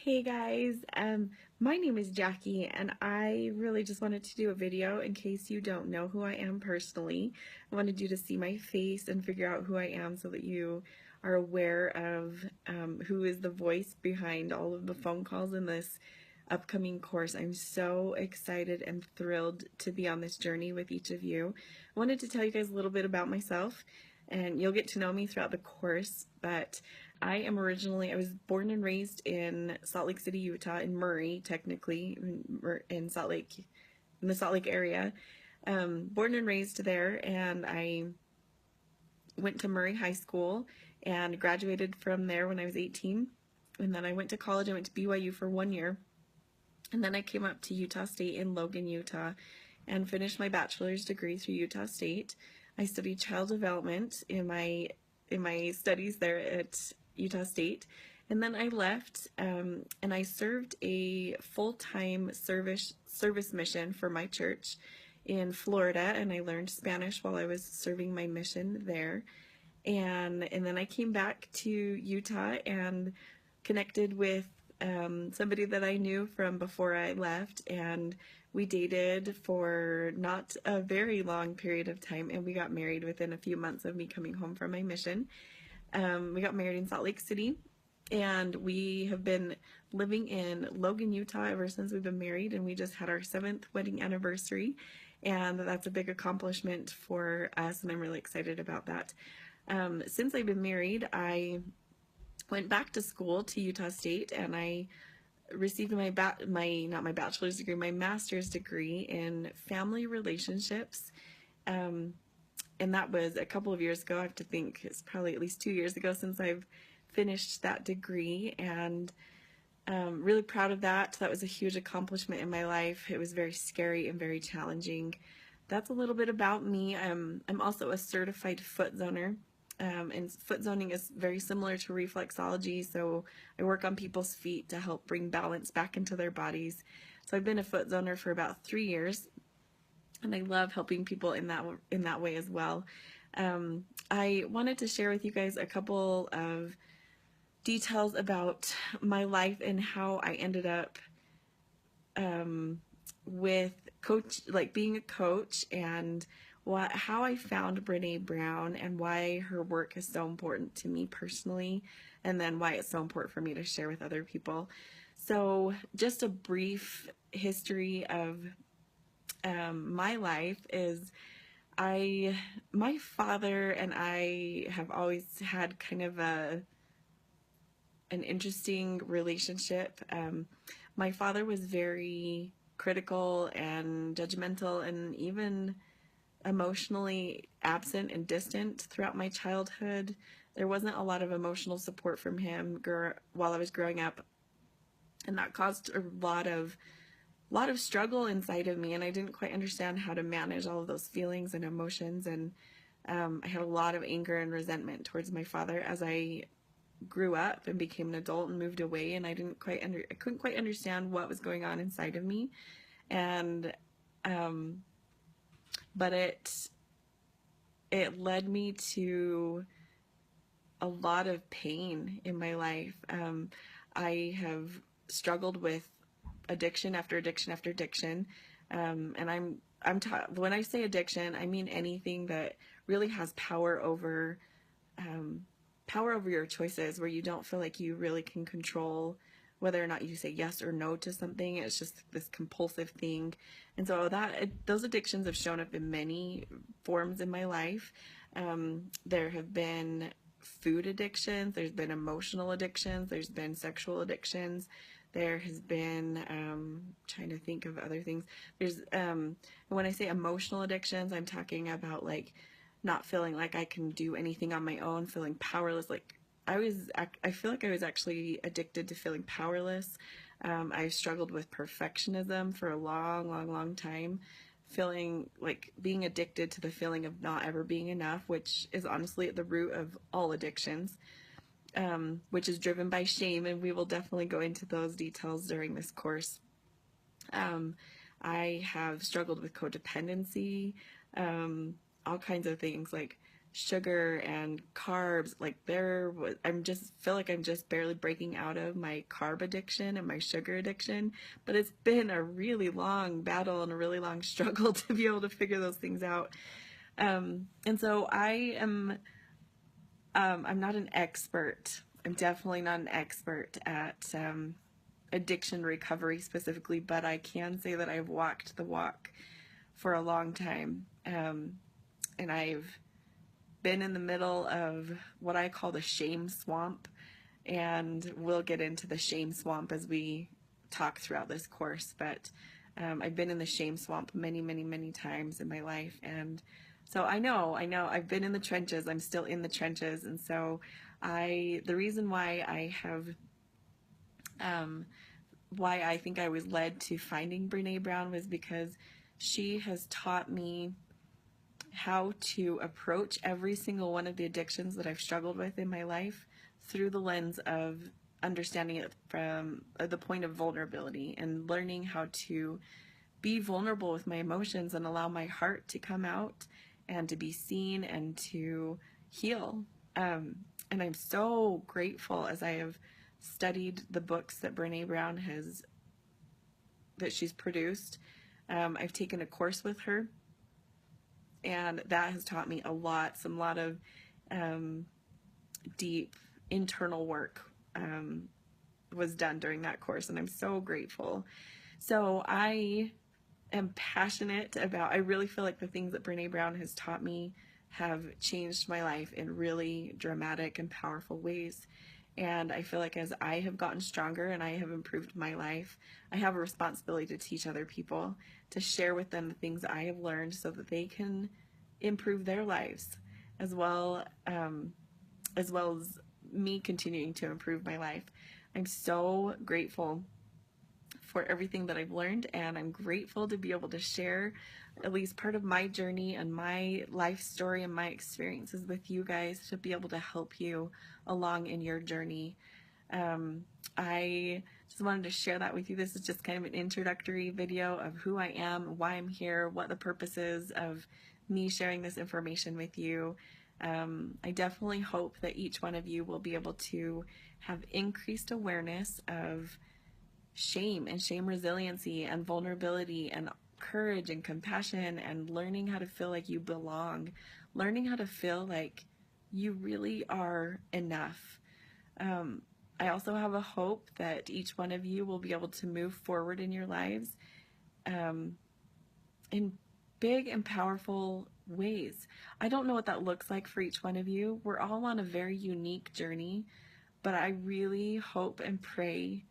Hey guys, my name is Jackie and I really just wanted to do a video in case you don't know who I am personally. I wanted you to see my face and figure out who I am so that you are aware of who is the voice behind all of the phone calls in this upcoming course. I'm so excited and thrilled to be on this journey with each of you. I wanted to tell you guys a little bit about myself and you'll get to know me throughout the course, but I was born and raised in Salt Lake City, Utah, in Murray, technically, in Salt Lake, in the Salt Lake area. Born and raised there, and I went to Murray High School and graduated from there when I was 18. And then I went to college. I went to BYU for 1 year. And then I came up to Utah State in Logan, Utah, and finished my bachelor's degree through Utah State. I studied child development in my studies there at Utah State. And then I left and I served a full-time service mission for my church in Florida, and I learned Spanish while I was serving my mission there. And then I came back to Utah and connected with somebody that I knew from before I left, and we dated for not a very long period of time, and we got married within a few months of me coming home from my mission. We got married in Salt Lake City, and we have been living in Logan, Utah ever since we've been married, and we just had our 7th wedding anniversary, and that's a big accomplishment for us, and I'm really excited about that. Since I've been married, I went back to school to Utah State, and I received not my bachelor's degree, my master's degree in family relationships. And that was a couple of years ago. I have to think it's probably at least 2 years ago since I've finished that degree, and really proud of that. That was a huge accomplishment in my life. It was very scary and very challenging. That's a little bit about me. I'm also a certified foot zoner. And foot zoning is very similar to reflexology, so I work on people's feet to help bring balance back into their bodies. So I've been a foot zoner for about 3 years, and I love helping people in that way as well. I wanted to share with you guys a couple of details about my life and how I ended up with being a coach, and how I found Brene Brown and why her work is so important to me personally, and then why it's so important for me to share with other people. So just a brief history of my life is my father and I have always had kind of an interesting relationship. My father was very critical and judgmental and even emotionally absent and distant throughout my childhood. There wasn't a lot of emotional support from him while I was growing up, and that caused a lot of struggle inside of me, and I didn't quite understand how to manage all of those feelings and emotions, and I had a lot of anger and resentment towards my father as I grew up and became an adult and moved away, and I couldn't quite understand what was going on inside of me, and but it led me to a lot of pain in my life. I have struggled with addiction after addiction after addiction, and when I say addiction, I mean anything that really has power over your choices, where you don't feel like you really can control whether or not you say yes or no to something. It's just this compulsive thing. And so those addictions have shown up in many forms in my life. There have been food addictions, there's been emotional addictions, there's been sexual addictions, there has been trying to think of other things. There's when I say emotional addictions, I'm talking about like not feeling like I can do anything on my own, feeling powerless. Like I feel like I was actually addicted to feeling powerless. I struggled with perfectionism for a long time, feeling like being addicted to the feeling of not ever being enough, which is honestly at the root of all addictions, which is driven by shame, and we will definitely go into those details during this course. I have struggled with codependency, all kinds of things like sugar and carbs. Like I'm just feel like I'm just barely breaking out of my carb addiction and my sugar addiction, but it's been a really long battle and a really long struggle to be able to figure those things out. And so I'm not an expert. I'm definitely not an expert at addiction recovery specifically, but I can say that I've walked the walk for a long time. And I've been in the middle of what I call the shame swamp, and we'll get into the shame swamp as we talk throughout this course. But I've been in the shame swamp many, many, many times in my life, and so I know I've been in the trenches. I'm still in the trenches, and so the reason why I have why I think I was led to finding Brene Brown was because she has taught me how to approach every single one of the addictions that I've struggled with in my life through the lens of understanding it from the point of vulnerability and learning how to be vulnerable with my emotions and allow my heart to come out and to be seen and to heal. And I'm so grateful as I have studied the books that Brene Brown that she's produced. I've taken a course with her, and that has taught me a lot of deep internal work was done during that course, and I'm so grateful. So I am passionate about, I really feel like the things that Brene Brown has taught me have changed my life in really dramatic and powerful ways. And I feel like as I have gotten stronger and I have improved my life, I have a responsibility to teach other people, to share with them the things I have learned so that they can improve their lives as well, as me continuing to improve my life. I'm so grateful for everything that I've learned, and I'm grateful to be able to share at least part of my journey and my life story and my experiences with you guys to be able to help you along in your journey. I just wanted to share that with you. This is just kind of an introductory video of who I am, why I'm here, what the purpose is of me sharing this information with you. I definitely hope that each one of you will be able to have increased awareness of shame and shame resiliency and vulnerability and courage and compassion and learning how to feel like you belong, learning how to feel like you really are enough. I also have a hope that each one of you will be able to move forward in your lives in big and powerful ways. I don't know what that looks like for each one of you. We're all on a very unique journey, but I really hope and pray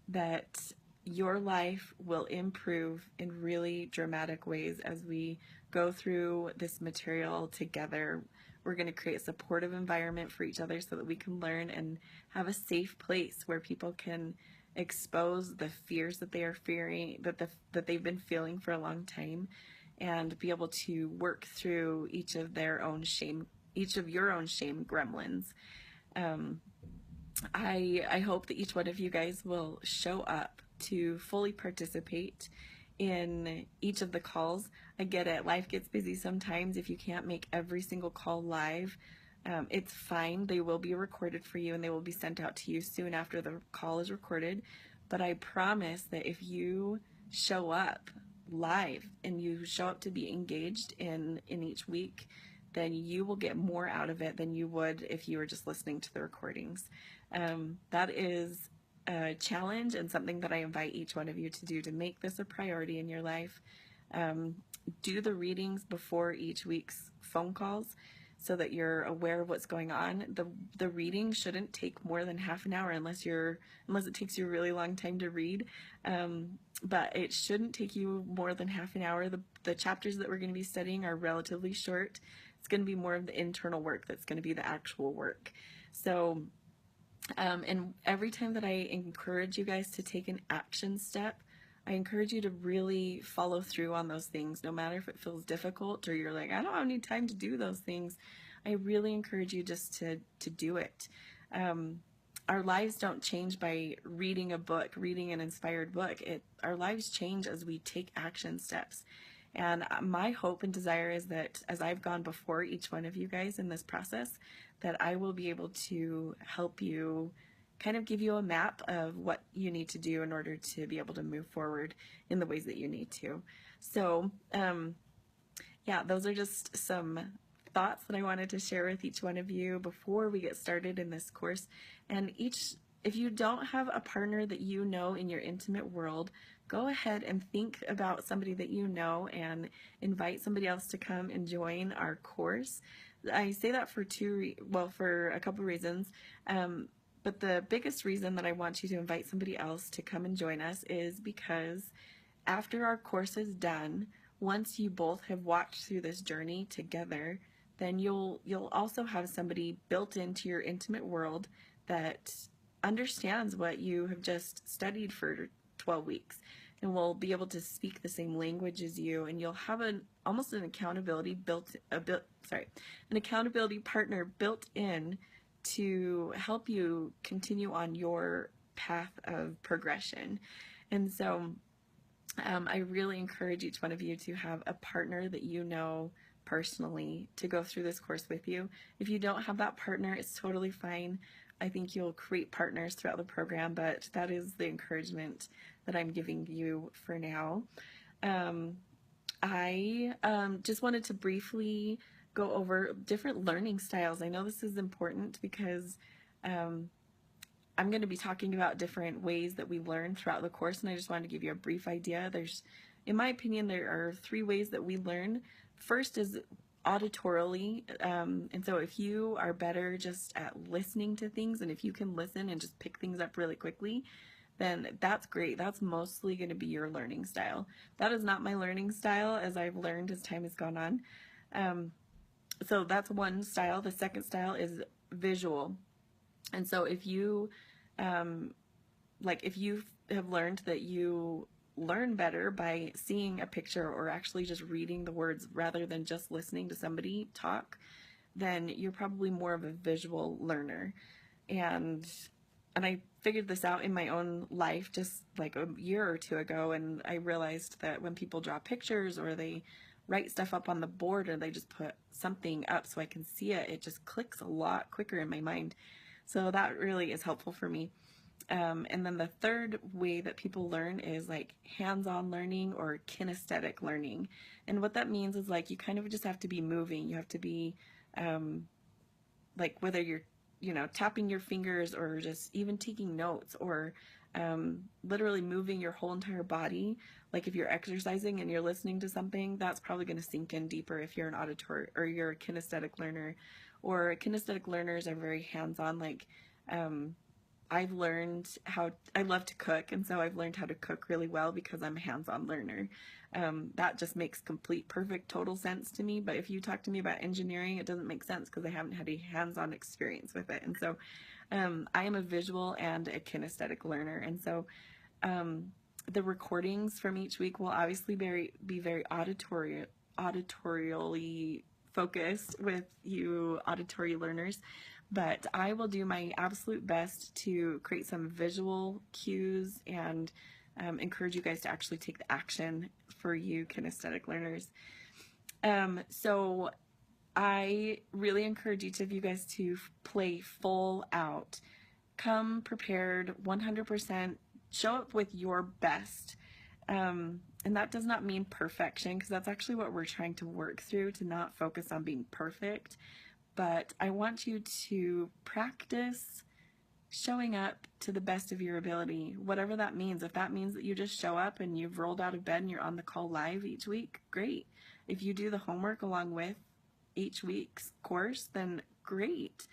that your life will improve in really dramatic ways as we go through this material together. We're going to create a supportive environment for each other so that we can learn and have a safe place where people can expose the fears that they are fearing, that they've been feeling for a long time, and be able to work through each of your own shame gremlins. I hope that each one of you guys will show up to fully participate in each of the calls. I get it. Life gets busy sometimes. If you can't make every single call live, it's fine. They will be recorded for you and they will be sent out to you soon after the call is recorded. But I promise that if you show up live and you show up to be engaged in each week, then you will get more out of it than you would if you were just listening to the recordings. That is a challenge and something that I invite each one of you to do, to make this a priority in your life. Do the readings before each week's phone calls so that you're aware of what's going on. The reading shouldn't take more than half an hour unless it takes you a really long time to read. But it shouldn't take you more than half an hour. The chapters that we're going to be studying are relatively short. It's going to be more of the internal work that's going to be the actual work. So, and every time that I encourage you guys to take an action step, I encourage you to really follow through on those things, no matter if it feels difficult or you're like, I don't have any time to do those things. I really encourage you just to do it. Our lives don't change by reading a book, reading an inspired book. Our lives change as we take action steps. And my hope and desire is that as I've gone before each one of you guys in this process, that I will be able to help you, kind of give you a map of what you need to do in order to be able to move forward in the ways that you need to. So, yeah, those are just some thoughts that I wanted to share with each one of you before we get started in this course. And if you don't have a partner that you know in your intimate world, go ahead and think about somebody that you know and invite somebody else to come and join our course. I say that for for a couple reasons. But the biggest reason that I want you to invite somebody else to come and join us is because after our course is done, once you both have walked through this journey together, then you'll also have somebody built into your intimate world that understands what you have just studied for 12 weeks and will be able to speak the same language as you, and you'll have almost an accountability an accountability partner built in to help you continue on your path of progression. And so I really encourage each one of you to have a partner that you know personally to go through this course with you. If you don't have that partner, it's totally fine. I think you'll create partners throughout the program, but that is the encouragement that I'm giving you for now. I just wanted to briefly go over different learning styles. I know this is important because I'm going to be talking about different ways that we learn throughout the course, and I just wanted to give you a brief idea. In my opinion, there are 3 ways that we learn. First is auditorily, and so if you are better just at listening to things, and if you can listen and just pick things up really quickly, then that's great. That's mostly going to be your learning style. That is not my learning style, as I've learned as time has gone on. So that's one style. The second style is visual. And so if you if you have learned that you learn better by seeing a picture or actually just reading the words rather than just listening to somebody talk, then you're probably more of a visual learner. And I figured this out in my own life just like a year or 2 ago, and I realized that when people draw pictures or they write stuff up on the board or they just put something up so I can see it, it just clicks a lot quicker in my mind. So that really is helpful for me. And then the third way that people learn is like hands-on learning or kinesthetic learning. And what that means is like you kind of just have to be moving. You have to be like whether you're tapping your fingers or just even taking notes or literally moving your whole entire body. Like if you're exercising and you're listening to something, that's probably going to sink in deeper if you're an auditory or you're a kinesthetic learner. Or kinesthetic learners are very hands-on. Like I've learned I love to cook, and so I've learned how to cook really well because I'm a hands-on learner. That just makes complete, perfect, total sense to me. But if you talk to me about engineering, it doesn't make sense because I haven't had a hands-on experience with it. And so I am a visual and a kinesthetic learner. And so the recordings from each week will obviously be very auditorially focused with you auditory learners, but I will do my absolute best to create some visual cues and encourage you guys to actually take the action for you kinesthetic learners. So I really encourage each of you guys to play full out. Come prepared 100%, show up with your best. And that does not mean perfection, because that's actually what we're trying to work through, to not focus on being perfect. But I want you to practice showing up to the best of your ability, whatever that means. If that means that you just show up and you've rolled out of bed and you're on the call live each week, great. If you do the homework along with each week's course, then great.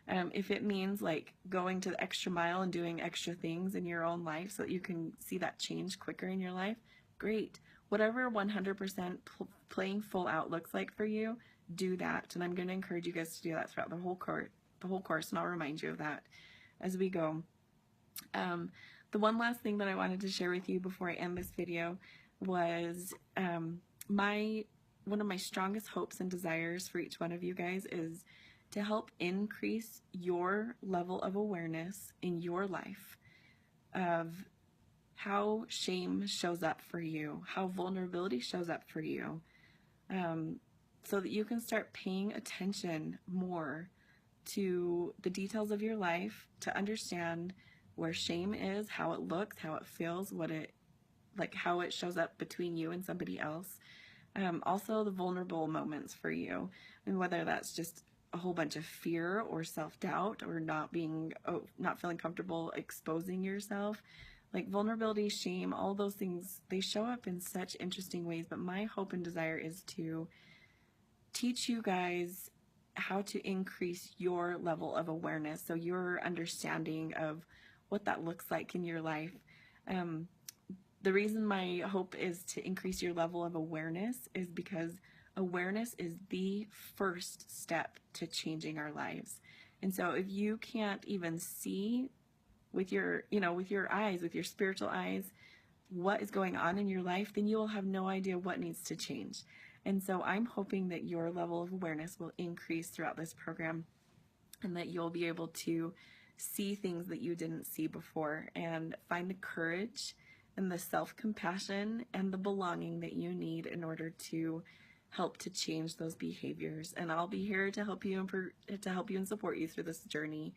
If it means like going to the extra mile and doing extra things in your own life so that you can see that change quicker in your life, great. Whatever 100% playing full out looks like for you, do that. And I'm going to encourage you guys to do that throughout the whole course, and I'll remind you of that as we go. The one last thing that I wanted to share with you before I end this video was one of my strongest hopes and desires for each one of you guys is to help increase your level of awareness in your life of how shame shows up for you, how vulnerability shows up for you, so that you can start paying attention more to the details of your life, to understand where shame is, how it looks, how it feels, how it shows up between you and somebody else. Also the vulnerable moments for you, and whether that's just a whole bunch of fear or self-doubt or not feeling comfortable exposing yourself. Like vulnerability, shame, all those things, they show up in such interesting ways. But my hope and desire is to teach you guys how to increase your level of awareness, so your understanding of what that looks like in your life. The reason my hope is to increase your level of awareness is because awareness is the first step to changing our lives. And so if you can't even see with your, with your eyes, with your spiritual eyes, what is going on in your life, then you will have no idea what needs to change. And so I'm hoping that your level of awareness will increase throughout this program, and that you'll be able to see things that you didn't see before, and find the courage and the self-compassion and the belonging that you need in order to help to change those behaviors. And I'll be here to help you and support you through this journey.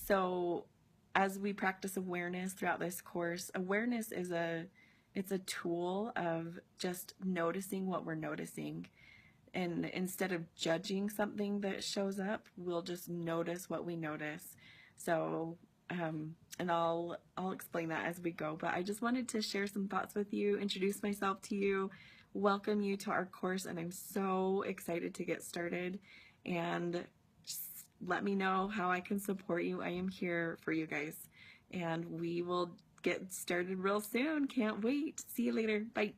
So as we practice awareness throughout this course, awareness is it's a tool of just noticing what we're noticing. And instead of judging something that shows up, we'll just notice what we notice. So, and I'll explain that as we go. But I just wanted to share some thoughts with you, introduce myself to you, welcome you to our course, and I'm so excited to get started. And just let me know how I can support you. I am here for you guys, and we will get started real soon. Can't wait. See you later. Bye.